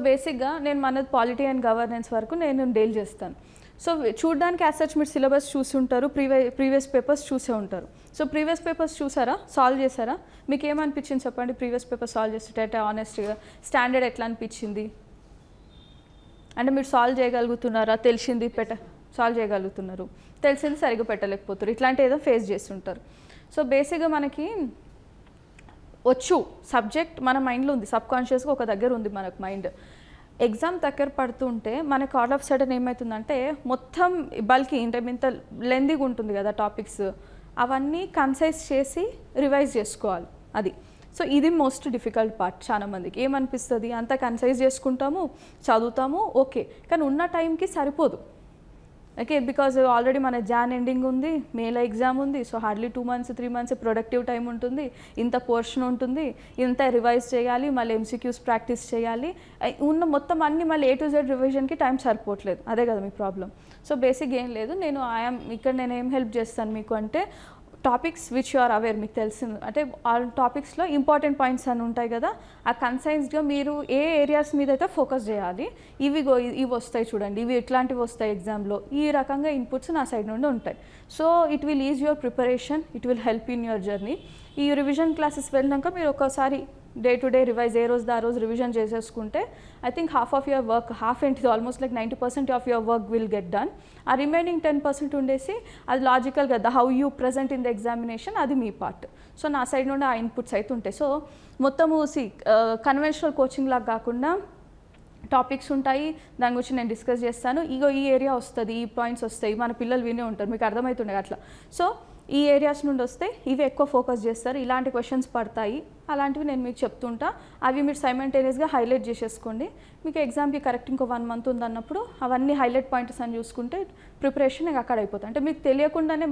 బేసిక్గా నేను మనది పాలిటీ అండ్ గవర్నెన్స్ వరకు నేను డీల్ చేస్తాను. సో చూడడానికి యాజ్ సచ్ మీరు సిలబస్ చూసి ఉంటారు, ప్రీవియస్ పేపర్స్ చూసే ఉంటారు. సో ప్రీవియస్ పేపర్స్ చూసారా, సాల్వ్ చేశారా? మీకు ఏమనిపించింది చెప్పండి? ప్రీవియస్ పేపర్ సాల్వ్ చేసేటట్టే ఆనెస్ట్గా స్టాండర్డ్ ఎట్లా అనిపించింది? అంటే మీరు సాల్వ్ చేయగలుగుతున్నారా? తెలిసింది సాల్వ్ చేయగలుగుతున్నారు, తెలిసింది సరిగ్గా పెట్టలేకపోతారు, ఇట్లాంటి ఏదో ఫేస్ చేస్తుంటారు. సో బేసిక్గా మనకి వచ్చు సబ్జెక్ట్ మన మైండ్లో ఉంది, సబ్ కాన్షియస్గా ఒక దగ్గర ఉంది మనకు మైండ్. ఎగ్జామ్ దగ్గర పడుతుంటే మనకు ఆల్ ఆఫ్ సడన్ ఏమవుతుందంటే మొత్తం బల్కి ఇంత ఇంత లెందీగా ఉంటుంది కదా టాపిక్స్, అవన్నీ కన్సైజ్ చేసి రివైజ్ చేసుకోవాలి అది. సో ఇది మోస్ట్ డిఫికల్ట్ పార్ట్. చాలా మందికి ఏమనిపిస్తుంది, అంతా కన్సైజ్ చేసుకుంటాము, చదువుతాము, ఓకే, కానీ ఉన్న టైంకి సరిపోదు. ఓకే, బికాజ్ ఆల్రెడీ మన జాన్ ఎండింగ్ ఉంది, మేలో ఎగ్జామ్ ఉంది. So hardly 2 months 3 months productive time ఉంటుంది, ఇంత పోర్షన్ ఉంటుంది, ఇంత రివైజ్ చేయాలి, మళ్ళీ MCQs ప్రాక్టీస్ చేయాలి, ఉన్న మొత్తం అన్ని మళ్ళీ A to Z రివిజన్కి టైం సరిపోవట్లేదు. అదే కదా మీ ప్రాబ్లం. సో బేసిక్ ఏం లేదు, ఇక్కడ నేను ఏం హెల్ప్ చేస్తాను మీకు అంటే topics which you are aware, మీకు తెలిసింది అంటే ఆ టాపిక్స్లో ఇంపార్టెంట్ పాయింట్స్ అని ఉంటాయి కదా, ఆ కన్సైజ్డ్గా మీరు ఏ ఏరియాస్ మీద అయితే ఫోకస్ చేయాలి, ఇవి వస్తాయి చూడండి, ఇవి ఎట్లాంటివి వస్తాయి ఎగ్జామ్లో, ఈ రకంగా ఇన్పుట్స్ నా సైడ్ నుండి ఉంటాయి. So it will is your preparation, it will help in your journey. ఈ రివిజన్ క్లాసెస్ వెళ్ళినాక మీరు ఒకసారి డే టు డే రివైజ్ ఏ రోజు ఆ రోజు రివిజన్ చేసేసుకుంటే I think half of your work, half ఏంటిది almost like 90% of your work will get done. ఆ రిమైనింగ్ 10% ఉండేసి అది లాజికల్గా how you present in the examination, అది మీ పార్ట్. సో నా సైడ్ నుండి ఆ ఇన్పుట్స్ అయితే ఉంటాయి. సో మొత్తము కన్వెన్షనల్ కోచింగ్ లాగా కాకుండా టాపిక్స్ ఉంటాయి, దాని గురించి నేను డిస్కస్ చేస్తాను. ఈ ఏరియా వస్తుంది, ఈ పాయింట్స్ వస్తాయి, మన పిల్లలు వినే ఉంటారు, మీకు అర్థమవుతుండే అట్లా. సో ఈ ఏరియాస్ నుండి వస్తే ఇవి ఎక్కువ ఫోకస్ చేస్తారు, ఇలాంటి క్వశ్చన్స్ పడతాయి, అలాంటివి నేను మీకు చెప్తుంటా. అవి మీరు సైమల్టేనియస్గా హైలైట్ చేసేసుకోండి. మీకు ఎగ్జామ్కి కరెక్ట్ ఇంకో 1 month ఉందన్నప్పుడు అవన్నీ హైలైట్ పాయింట్స్ అని చూసుకుంటే ప్రిపరేషన్ అక్కడ అయిపోతుంది. అంటే మీకు తెలియకుండానే,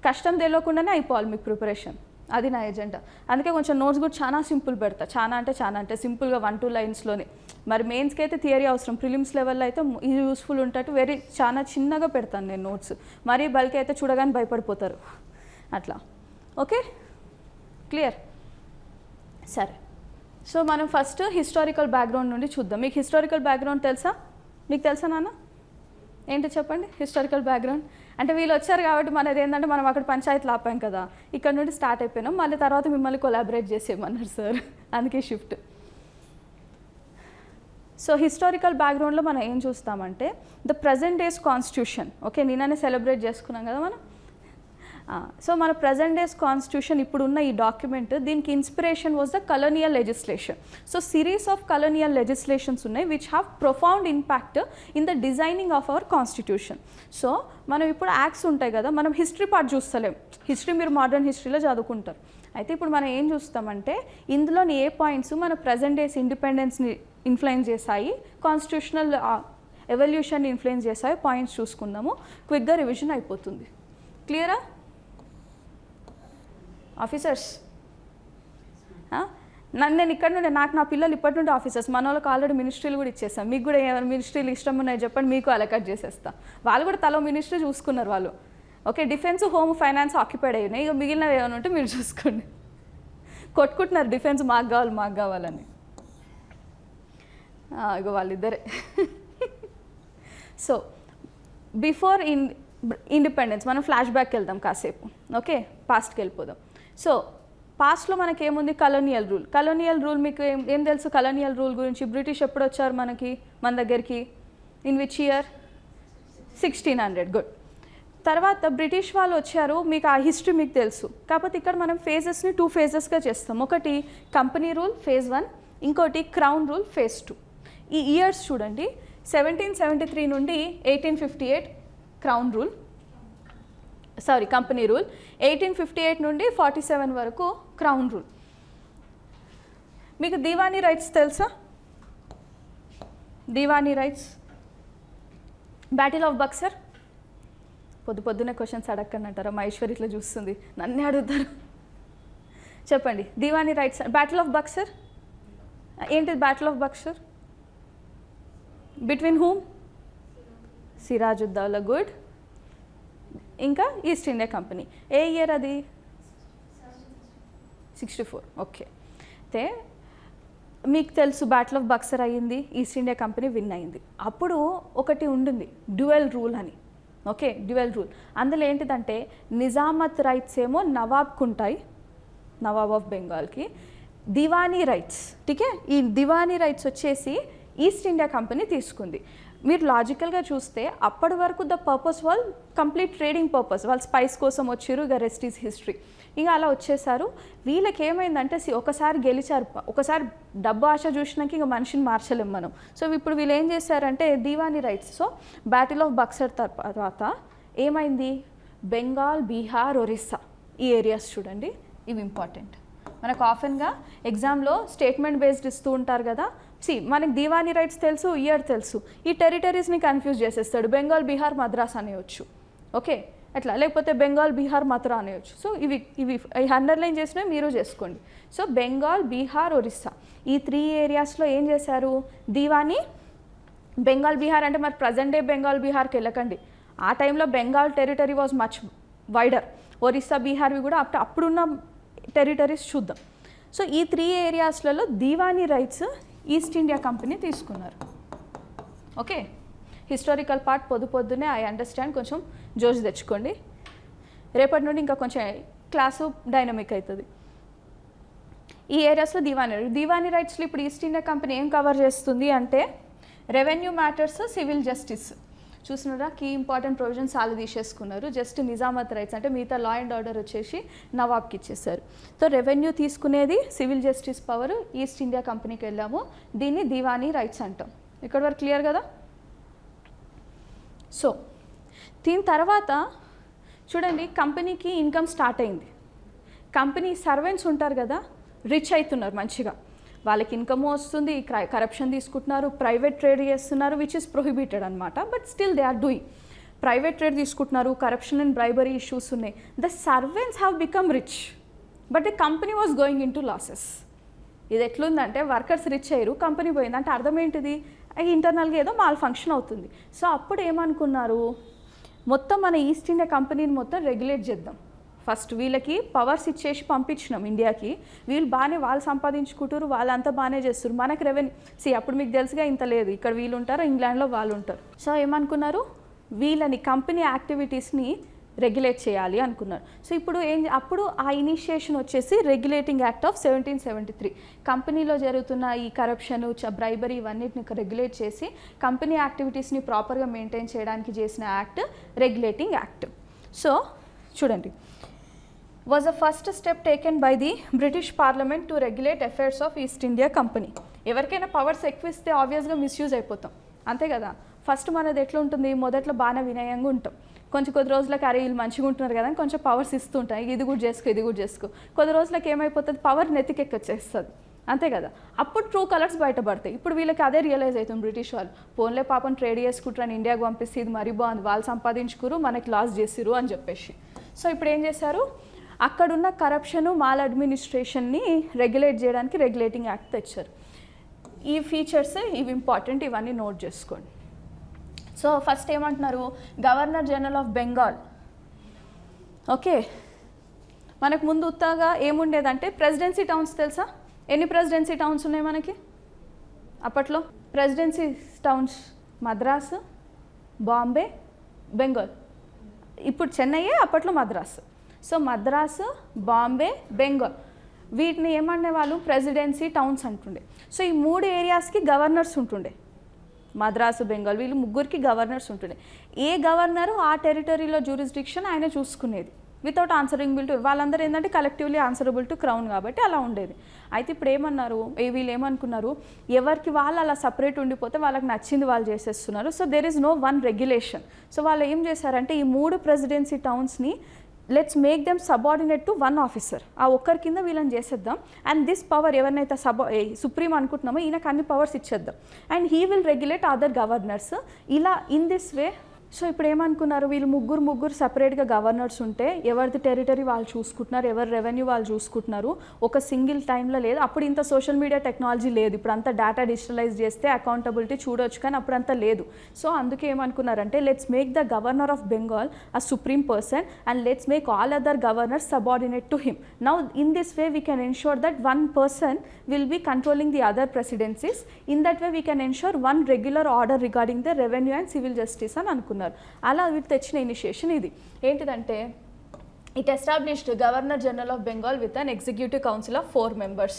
కష్టం తెలియకుండానే అయిపోవాలి మీకు ప్రిపరేషన్. అది నా ఎజెండా. అందుకే కొంచెం నోట్స్ కూడా చాలా సింపుల్ పెడతా, చాలా అంటే సింపుల్గా 1-2 లైన్స్లోనే. మరి మెయిన్స్కి అయితే థియరీ అవసరం, ప్రిలిమ్స్ లెవెల్లో అయితే ఇది యూస్ఫుల్ ఉంటట్టు చాలా చిన్నగా పెడతాను నేను నోట్స్. మరీ బల్క్ అయితే చూడగానే భయపడిపోతారు అట్లా. Okay, clear? సరే, సో మనం ఫస్ట్ హిస్టారికల్ బ్యాక్గ్రౌండ్ నుండి చూద్దాం. మీకు హిస్టారికల్ బ్యాక్గ్రౌండ్ తెలుసా? మీకు తెలుసా నాన్న? ఏంటో చెప్పండి హిస్టారికల్ బ్యాక్గ్రౌండ్. అంటే వీళ్ళు వచ్చారు కాబట్టి మనది ఏంటంటే మనం అక్కడ పంచాయతీలు ఆపాం కదా, ఇక్కడ నుండి స్టార్ట్ అయిపోయినాం, మళ్ళీ తర్వాత మిమ్మల్ని కొలాబరేట్ చేసేయమన్నారు సార్, అందుకే షిఫ్ట్. సో హిస్టారికల్ బ్యాక్గ్రౌండ్లో మనం ఏం చూస్తామంటే the present days constitution. Okay, నిన్ననే సెలబ్రేట్ చేసుకున్నాం కదా మనం. సో మన ప్రజెంట్ డేస్ కాన్స్టిట్యూషన్ ఇప్పుడున్న ఈ డాక్యుమెంట్, దీనికి inspiration was the colonial legislation. So series of colonial legislations ఉన్నాయి which have profound impact in the designing of our constitution. So మనం ఇప్పుడు యాక్ట్స్ ఉంటాయి కదా, మనం హిస్టరీ పార్ట్ చూస్తలేం, హిస్టరీ మీరు మోడర్న్ హిస్టరీలో చదువుకుంటారు. అయితే ఇప్పుడు మనం ఏం చూస్తామంటే ఇందులోని ఏ పాయింట్స్ మన ప్రజెంట్ డేస్ ఇండిపెండెన్స్ని ఇన్ఫ్లుయెన్స్ చేశాయి, కాన్స్టిట్యూషనల్ ఎవల్యూషన్ని ఇన్ఫ్లుయెన్స్ చేశాయి, పాయింట్స్ చూసుకుందాము. క్విక్గా రివిజన్ అయిపోతుంది. క్లియరా ఆఫీసర్స్? నేను ఇక్కడ నుండి నా పిల్లలు ఇప్పటి నుండి ఆఫీసర్స్, మన వాళ్ళకి ఆల్రెడీ మినిస్ట్రీలు కూడా ఇచ్చేస్తాం. మీకు కూడా ఏమైనా మినిస్ట్రీలు ఇష్టం ఉన్నాయి చెప్పండి, మీకు అలకట్ చేసేస్తా. వాళ్ళు కూడా తలో మినిస్ట్రీ చూసుకున్నారు వాళ్ళు. Okay, defence, home, finance occupied అయినాయి, ఇక మిగిలినవి ఏమైనా ఉంటే మీరు చూసుకోండి. కొట్టుకుంటున్నారు డిఫెన్స్ మాకు కావాలని, ఇక వాళ్ళిద్దరే. సో బిఫోర్ ఇండిపెండెన్స్ మనం ఫ్లాష్ బ్యాక్కి వెళ్దాం కాసేపు. ఓకే, పాస్ట్కి వెళ్ళిపోదాం. సో పాస్ట్లో మనకేముంది? Colonial rule. కలోనియల్ రూల్ మీకు ఏం తెలుసు? కలోనియల్ రూల్ గురించి బ్రిటిష్ ఎప్పుడు వచ్చారు మన దగ్గరికి? In which year? 1600. గుడ్. తర్వాత బ్రిటిష్ వాళ్ళు వచ్చారు, మీకు ఆ హిస్టరీ మీకు తెలుసు. కాకపోతే ఇక్కడ మనం ఫేజెస్ని 2 phases చేస్తాం. ఒకటి కంపెనీ రూల్ phase 1, ఇంకోటి క్రౌన్ రూల్ phase 2. ఈ ఇయర్స్ చూడండి, 1773 నుండి 1858 క్రౌన్ రూల్, కంపెనీ రూల్. 1858 నుండి 47 వరకు క్రౌన్ రూల్. మీకు దివానీ రైట్స్ తెలుసా? Diwani rights, battle of Buxar. పొద్దునే క్వశ్చన్స్ అడగకనంటారా? మా ఈశ్వరి ఇట్లా చూస్తుంది, నన్నే అడుగుతారు. చెప్పండి, Diwani rights, battle of Buxar ఏంటిది? Battle of Buxar between whom? Sirajuddaulah. Good. ఇంకా ఈస్ట్ ఇండియా కంపెనీ. ఏ ఇయర్ అది? 64. ఓకే. అయితే మీకు తెలుసు బ్యాటిల్ ఆఫ్ బక్సర్ అయ్యింది, ఈస్ట్ ఇండియా కంపెనీ విన్ అయింది. అప్పుడు ఒకటి ఉండింది డ్యూయల్ రూల్ అని. Okay, dual rule. అందులో ఏంటిదంటే నిజామత్ రైట్స్ ఏమో నవాబ్కు ఉంటాయి, నవాబ్ ఆఫ్ బెంగాల్కి. దివానీ రైట్స్, ఠీకే, ఈ దివానీ రైట్స్ వచ్చేసి ఈస్ట్ ఇండియా కంపెనీ తీసుకుంది. మీరు లాజికల్గా చూస్తే అప్పటి వరకు the purpose wall complete trading purpose, వాళ్ళు స్పైస్ కోసం వచ్చారు, ఇక రెస్ట్ ఈజ్ హిస్టరీ. ఇక అలా వచ్చేసారు. వీళ్ళకి ఏమైందంటే ఒకసారి గెలిచారు, ఒకసారి డబ్బు ఆశ చూసినాక ఇక మనిషిని మార్చలేం మనం. సో ఇప్పుడు వీళ్ళు ఏం చేశారంటే Diwani rights. So battle of Buxar తర్వాత ఏమైంది, బెంగాల్, బీహార్, ఒరిస్సా ఈ ఏరియాస్ చూడండి, ఇవి ఇంపార్టెంట్. మనకు ఆఫెన్గా ఎగ్జామ్లో స్టేట్మెంట్ బేస్డ్ ఇస్తూ ఉంటారు కదా. మనకి దివానీ రైట్స్ తెలుసు, ఇయర్ తెలుసు, ఈ టెరిటరీస్ని కన్ఫ్యూజ్ చేసేస్తాడు. బెంగాల్, బీహార్, మద్రాస్ అనేయచ్చు. ఓకే, అట్లా, లేకపోతే బెంగాల్, బీహార్, మథురా అనేయచ్చు. సో ఇవి అండర్లైన్ చేసినవి మీరు చేసుకోండి. సో బెంగాల్, బీహార్, ఒరిస్సా ఈ 3 ఏరియాస్లో ఏం చేశారు, దివానీ. బెంగాల్, బీహార్ అంటే మరి ప్రజెంట్ డే బెంగాల్, బీహార్కి వెళ్ళకండి. ఆ టైంలో Bengal territory was much wider. Orissa, బీహార్వి కూడా అప్పుడున్న టెరిటరీస్ చూద్దాం. సో ఈ 3 ఏరియాస్లలో Diwani rights East India Company తీసుకున్నారు. ఓకే, హిస్టారికల్ పార్ట్ పొద్దున్నే ఐ అండర్స్టాండ్, కొంచెం జోష్ తెచ్చుకోండి. రేపటి నుండి ఇంకా కొంచెం క్లాసు డైనమిక్ అవుతుంది. ఈ ఏరియాస్లో దివానీ రైట్స్లో ఇప్పుడు ఈస్ట్ ఇండియా కంపెనీ ఏం కవర్ చేస్తుంది అంటే రెవెన్యూ మ్యాటర్స్, సివిల్ జస్టిస్. చూసినారా, కీ ఇంపార్టెంట్ ప్రొవిజన్స్ చాలా తీసేసుకున్నారు. జస్ట్ నిజామత్ రైట్స్ అంటే మిగతా లా అండ్ ఆర్డర్ వచ్చేసి నవాబ్కి ఇచ్చేసారు. సో రెవెన్యూ తీసుకునేది, civil justice power east India కంపెనీకి వెళ్ళాము. దీన్ని దివానీ రైట్స్ అంటాం. ఇక్కడ వరకు క్లియర్ కదా. సో దీని తర్వాత చూడండి, కంపెనీకి ఇన్కమ్ స్టార్ట్ అయింది. కంపెనీ సర్వెంట్స్ ఉంటారు కదా, రిచ్ అవుతున్నారు మంచిగా, వాళ్ళకి ఇన్కమ్ వస్తుంది, కరప్షన్ తీసుకుంటున్నారు, ప్రైవేట్ ట్రేడ్ చేస్తున్నారు, విచ్ ఇస్ ప్రొహిబిటెడ్ అనమాట. But still they are doing. Private trade తీసుకుంటున్నారు, కరప్షన్ అండ్ బ్రైబరీ ఇష్యూస్ ఉన్నాయి. The servants have become rich, but the company was going in to losses. ఇది ఎట్లుందంటే workers rich అయ్యారు, company పోయింది అంటే అర్థం ఏంటిది, ఇంటర్నల్గా ఏదో మాల్ ఫంక్షన్ అవుతుంది. సో అప్పుడు ఏమనుకున్నారు, మొత్తం మన ఈస్ట్ ఇండియా కంపెనీని మొత్తం రెగ్యులేట్ చేద్దాం. ఫస్ట్ వీళ్ళకి పవర్స్ ఇచ్చేసి పంపించినాం ఇండియాకి, వీళ్ళు బాగానే వాళ్ళు సంపాదించుకుంటారు, వాళ్ళంతా బాగానే చేస్తారు, మనకు రెవెన్యూ అప్పుడు మీకు తెలుసుగా ఇంత లేదు, ఇక్కడ వీళ్ళు ఉంటారు, ఇంగ్లాండ్లో వాళ్ళు ఉంటారు. సో ఏమనుకున్నారు, వీళ్ళని కంపెనీ యాక్టివిటీస్ని రెగ్యులేట్ చేయాలి అనుకున్నారు. సో ఇప్పుడు అప్పుడు ఆ ఇనిషియేషన్ వచ్చేసి రెగ్యులేటింగ్ యాక్ట్ ఆఫ్ 1773. కంపెనీలో జరుగుతున్న ఈ కరప్షన్, బ్రైబరీ ఇవన్నిటిని రెగ్యులేట్ చేసి కంపెనీ యాక్టివిటీస్ని ప్రాపర్గా మెయింటైన్ చేయడానికి చేసిన యాక్ట్ రెగ్యులేటింగ్ యాక్ట్. సో చూడండి, was the first step taken by the British Parliament to regulate affairs of East India Company. ఎవరికైనా పవర్స్ ఎక్కువ ఇస్తే ఆబ్వియస్గా మిస్యూజ్ అయిపోతాం, అంతే కదా. ఫస్ట్ మనది ఎట్లా ఉంటుంది, మొదట్లో బాగా వినయంగా ఉంటాం, కొంచెం కొద్ది రోజులకి అరే వీళ్ళు మంచిగా ఉంటున్నారు కదా అని కొంచెం పవర్స్ ఇస్తూ ఉంటాయి, ఇది కూడా చేసుకో. కొద్ది రోజులకి ఏమైపోతుంది, పవర్ నెత్తికెక్కొచ్చేస్తుంది, అంతే కదా. అప్పుడు ట్రూ కలర్స్ బయటపడతాయి. ఇప్పుడు వీళ్ళకి అదే రియలైజ్ అవుతుంది, బ్రిటిష్ వాళ్ళు పోన్లే పాపం ట్రేడ్ చేసుకుంటారని ఇండియాకి పంపిస్తే ఇది మరీ బాగుంది, వాళ్ళు సంపాదించుకురు మనకి లాస్ చేసిరు అని చెప్పేసి. సో ఇప్పుడు ఏం చేశారు, అక్కడున్న కరప్షను, మాల్ అడ్మినిస్ట్రేషన్ని రెగ్యులేట్ చేయడానికి రెగ్యులేటింగ్ యాక్ట్ తెచ్చారు. ఈ ఫీచర్స్ ఇవి ఇంపార్టెంట్, ఇవన్నీ నోట్ చేసుకోండి. సో ఫస్ట్ ఏమంటున్నారు, governor general of Bengal. Okay, మనకు ముందు ఉత్తగా ఏముండేదంటే ప్రెసిడెన్సీ టౌన్స్ తెలుసా, ఎన్ని ప్రెసిడెన్సీ టౌన్స్ ఉన్నాయి మనకి అప్పట్లో? Presidency towns Madras, Bombay, Bengal. ఇప్పుడు చెన్నైయే అప్పట్లో మద్రాసు. సో మద్రాసు, బాంబే, బెంగాల్ వీటిని ఏమనేవాళ్ళు, ప్రెసిడెన్సీ టౌన్స్ అంటుండే. సో ఈ 3 ఏరియాస్కి గవర్నర్స్ ఉంటుండే, మద్రాసు, బెంగాల్, వీళ్ళు ముగ్గురికి గవర్నర్స్ ఉంటుండే. ఏ గవర్నరు ఆ టెరిటరీలో జ్యూరిస్డిక్షన్ ఆయన చూసుకునేది వితౌట్ ఆన్సరింగ్ టు, వాళ్ళందరూ ఏంటంటే కలెక్టివ్లీ ఆన్సరబుల్ టు క్రౌన్ కాబట్టి అలా ఉండేది. అయితే ఇప్పుడు ఏమన్నారు, వీళ్ళు ఏమనుకున్నారు, ఎవరికి వాళ్ళు అలా సపరేట్ ఉండిపోతే వాళ్ళకి నచ్చింది వాళ్ళు చేసేస్తున్నారు. So there is no one regulation. So వాళ్ళు ఏం చేశారంటే ఈ 3 ప్రెసిడెన్సీ టౌన్స్ని let's make them subordinate to one officer, ఆ ఒక్కరి కింద వీళ్ళని చేసేద్దాం. అండ్ దిస్ పవర్ ఎవరినైతే సుప్రీం అనుకుంటున్నామో ఈయనకు అన్ని పవర్స్ ఇచ్చేద్దాం. And he will regulate other governors. ఇలా ఇన్ దిస్ వే సో ఇప్పుడు ఏమనుకున్నారు, వీళ్ళు ముగ్గురు సపరేట్గా గవర్నర్స్ ఉంటే ఎవరిది టెరిటరీ వాళ్ళు చూసుకుంటున్నారు, ఎవరి రెవెన్యూ వాళ్ళు చూసుకుంటున్నారు, ఒక సింగిల్ టైంలో లేదు. అప్పుడు ఇంత సోషల్ మీడియా టెక్నాలజీ లేదు, ఇప్పుడు అంతా డేటా డిజిటలైజ్ చేస్తే అకౌంటబిలిటీ చూడొచ్చు, కానీ అప్పుడు అంతా లేదు. సో అందుకే ఏమనుకున్నారంటే let's make the governor of Bengal a supreme person and let's make all other governors subordinate to him. Now in this way we can ensure that one person will be controlling the other presidencies. In that way we can ensure one regular order regarding the revenue and civil justice అని అనుకున్నారు. అలా వీటి తెచ్చిన initiation ఇది ఏంటిదంటే, it established governor general of Bengal with an executive council of 4 members.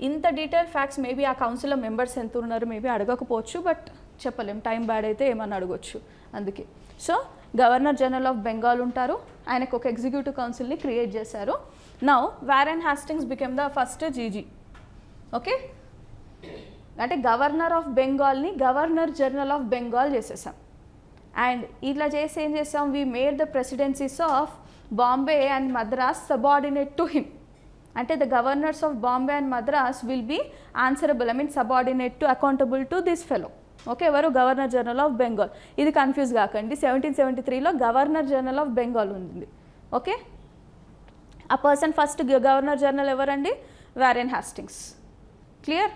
ఇంత detail facts maybe ఆ కౌన్సిల్లో మెంబర్స్ ఎంత ఉన్నారు మేబీ అడగకపోవచ్చు, బట్ చెప్పలేం, టైం బ్యాడ్ అయితే ఏమన్నా అడగొచ్చు. అందుకే so governor general of Bengal ఉంటారు, ఆయనకు ఒక ఎగ్జిక్యూటివ్ కౌన్సిల్ని క్రియేట్ చేశారు. Now Warren Hastings became the first GG. Okay, అంటే గవర్నర్ ఆఫ్ బెంగాల్ని గవర్నర్ జనరల్ ఆఫ్ బెంగాల్ చేసేసాం. అండ్ ఇట్లా చేసి ఏం చేసాం, we made the presidencies of Bombay and Madras subordinate to him. అంటే the governors of Bombay and Madras will be answerable, I mean subordinate to accountable to this fellow. Okay, ఎవరు, governor general of Bengal. ఇది confuse కాకండి, 1773లో గవర్నర్ జనరల్ ఆఫ్ బెంగాల్ ఉంది. Okay, ఆ person first governor general ఎవరండి, Warren Hastings. Clear?